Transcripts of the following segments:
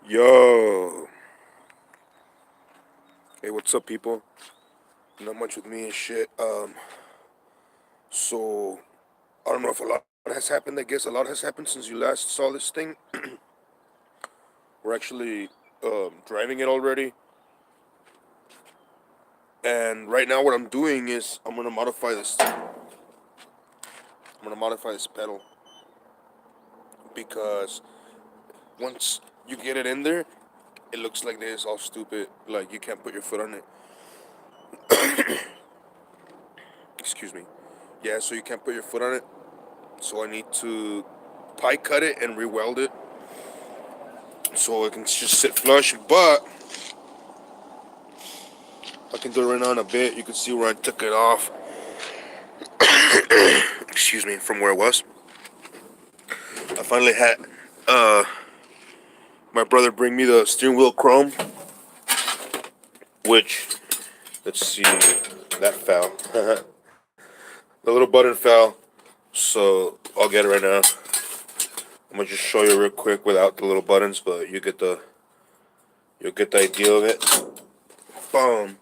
Yo, hey, what's up, people? Not much with me and shit. So I don't know if a lot has happened. I guess a lot has happened since you last saw this thing. We're actually driving it already, and right now what I'm doing is I'm gonna modify this. I'm gonna modify this pedal because once you get it in there, it looks like this, all stupid. Like you can't put your foot on it. Excuse me. Yeah, so you can't put your foot on it. So I need to pie cut it and re-weld it so it can just sit flush. But I can do it right now in a bit. You can see where I took it off. Excuse me, from where it was. I finally had my brother bring me the steering wheel chrome, which, let's see, that fell. The little button fell, so I'll get it right now. I'm gonna just show you real quick without the little buttons, but you'll get the idea of it. Boom.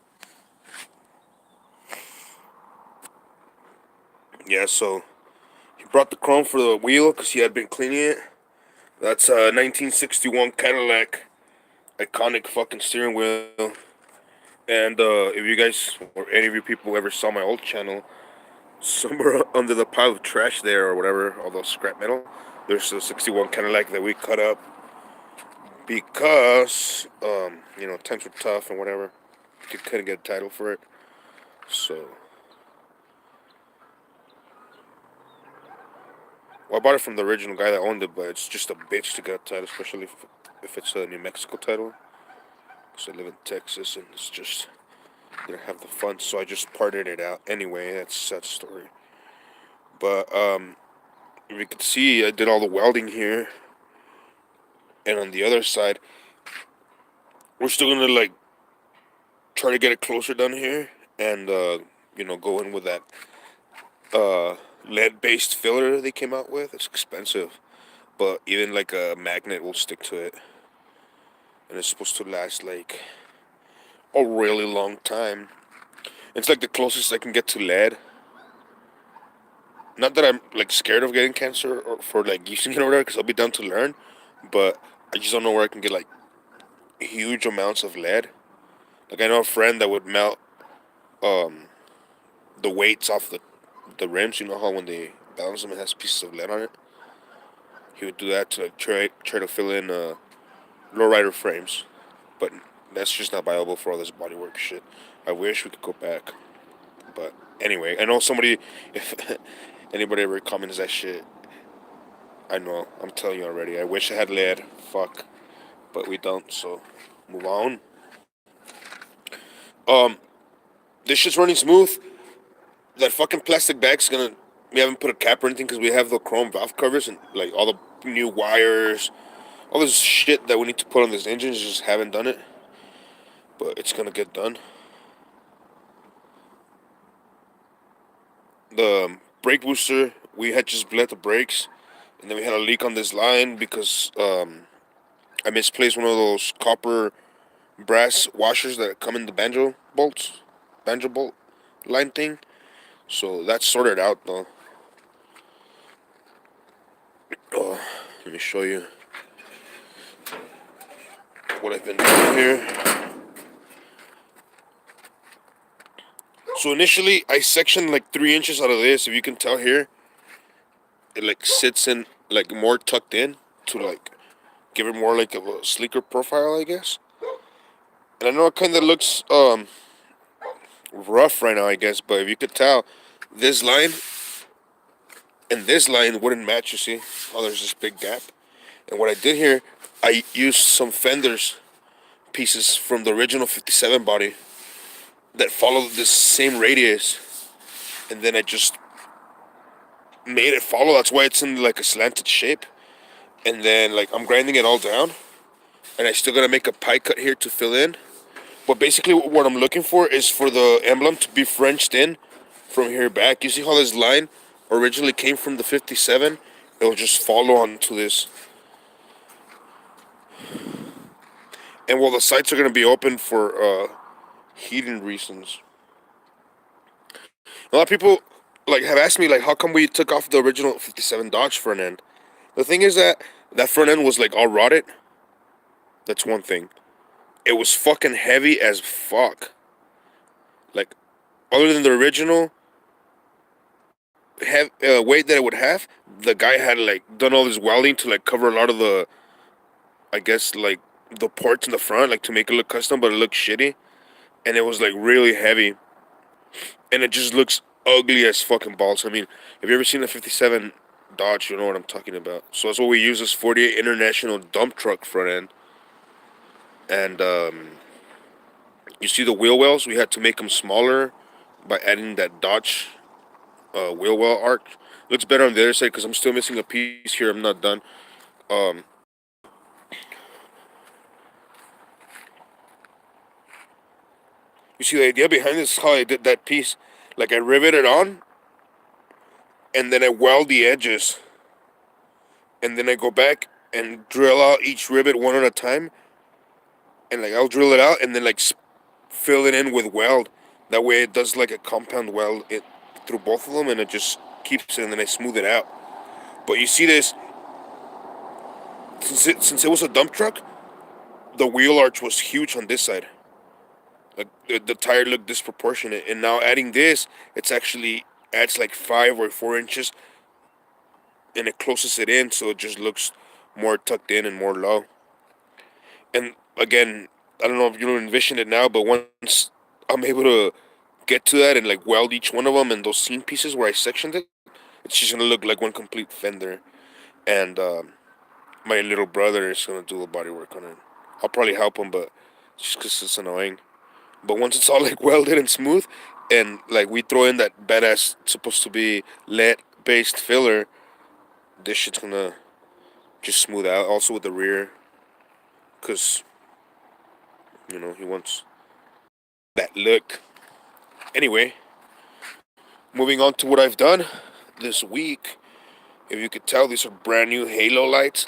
Yeah, so he brought the chrome for the wheel because he had been cleaning it. That's a 1961 Cadillac iconic fucking steering wheel. And if you guys or any of you people ever saw my old channel, somewhere under the pile of trash there or whatever, all those scrap metal, there's a 61 Cadillac that we cut up because times were tough and whatever. Couldn't get a title for it, so well, I bought it from the original guy that owned it, but it's just a bitch to get a title, especially if it's a New Mexico title. So I live in Texas, and it's just didn't have the funds, so I just parted it out. Anyway, that's a sad story. But if you can see, I did all the welding here, and on the other side, we're still gonna like try to get it closer down here, and go in with that uh, lead-based filler they came out with. It's expensive, but even like a magnet will stick to it, and it's supposed to last like a really long time. It's like the closest I can get to lead. Not that I'm like scared of getting cancer or for like using it or whatever, because I'll be down to learn. But I just don't know where I can get like huge amounts of lead. Like I know a friend that would melt um, the weights off the rims. You know how when they balance them, it has pieces of lead on it. He would do that to like try to fill in lowrider frames, but that's just not viable for all this bodywork shit. I wish we could go back, but anyway, I know somebody. If anybody ever comments that shit, I know. I'm telling you already. I wish I had lead. Fuck, but we don't. So move on. Um, this shit's running smooth. That fucking plastic bag's gonna. We haven't put a cap or anything because we have the chrome valve covers and like all the new wires, all this shit that we need to put on this engine. Just haven't done it, but it's gonna get done. The brake booster, we had just bled the brakes, and then we had a leak on this line because I misplaced one of those copper brass washers that come in the banjo bolt line thing. So that's sorted out though. Oh, let me show you what I've been doing here. So initially, I sectioned like 3 inches out of this. If you can tell here, it like sits in like more tucked in to like give it more like of a sleeker profile, I guess. And I know it kind of looks rough right now, I guess, but if you could tell, this line and this line wouldn't match. You see, oh, there's this big gap. And what I did here, I used some fenders pieces from the original 57 body that followed this same radius, and then I just made it follow. That's why it's in like a slanted shape. And then like I'm grinding it all down, and I still gotta make a pie cut here to fill in. But basically, what I'm looking for is for the emblem to be Frenched in from here back. You see how this line originally came from the 57? It'll just follow onto this. And well, the sights are gonna be open for heating reasons. A lot of people like have asked me like, how come we took off the original '57 Dodge front end? The thing is that that front end was like all rotted. That's one thing. It was fucking heavy as fuck. Like, other than the original weight that it would have, the guy had like done all this welding to like cover a lot of the, I guess like the ports in the front, like to make it look custom, but it looked shitty, and it was like really heavy, and it just looks ugly as fucking balls. I mean, have you ever seen a '57 Dodge? You know what I'm talking about. So that's what we use, this 48 International dump truck front end, and you see the wheel wells. We had to make them smaller by adding that Dodge wheel well arc. Looks better on the other side because I'm still missing a piece here. I'm not done. Um, you see the idea behind this is how I did that piece. Like I riveted on, and then I weld the edges, and then I go back and drill out each rivet one at a time, and like I'll drill it out and then like fill it in with weld. That way it does like a compound weld it through both of them, and it just keeps it, and then I smooth it out. But you see this, since it was a dump truck, the wheel arch was huge on this side. Like the tire looked disproportionate, and now adding this, it's actually adds like 5 or 4 inches, and it closes it in, so it just looks more tucked in and more low. And again, I don't know if you envision it now, but once I'm able to get to that and like weld each one of them and those seam pieces where I sectioned it, it's just gonna look like one complete fender. And my little brother is gonna do the body work on it. I'll probably help him, but just because it's annoying. But once it's all like welded and smooth, and like we throw in that badass supposed to be lead based filler, this shit's gonna just smooth out. Also with the rear, cause you know he wants that look. Anyway, moving on to what I've done this week. If you could tell, these are brand new halo lights.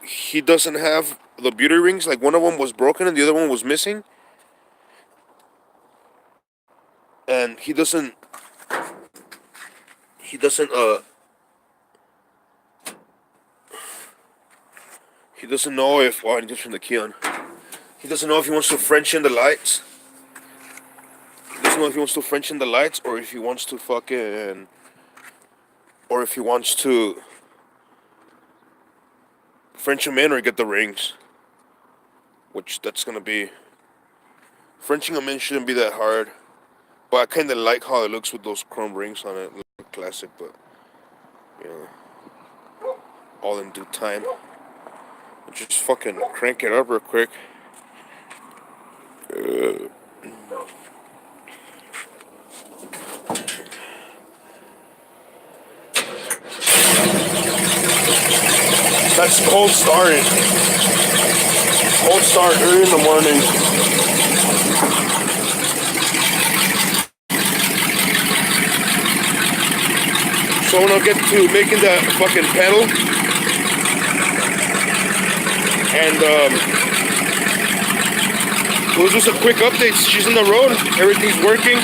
He doesn't have the beauty rings. Like one of them was broken and the other one was missing. And he doesn't he doesn't know if I need to turn the key on. He doesn't know if he wants to French in the lights. He doesn't know if he wants to French in the lights or if he wants to French him in or get the rings. Which that's gonna be, Frenching him in shouldn't be that hard. But I kinda like how it looks with those chrome rings on it. Look classic, but you know, all in due time. I'll just fucking crank it up real quick. That's cold started. Cold start early in the morning. So when I get to making that fucking pedal, and it was just a quick update. She's on the road. Everything's working.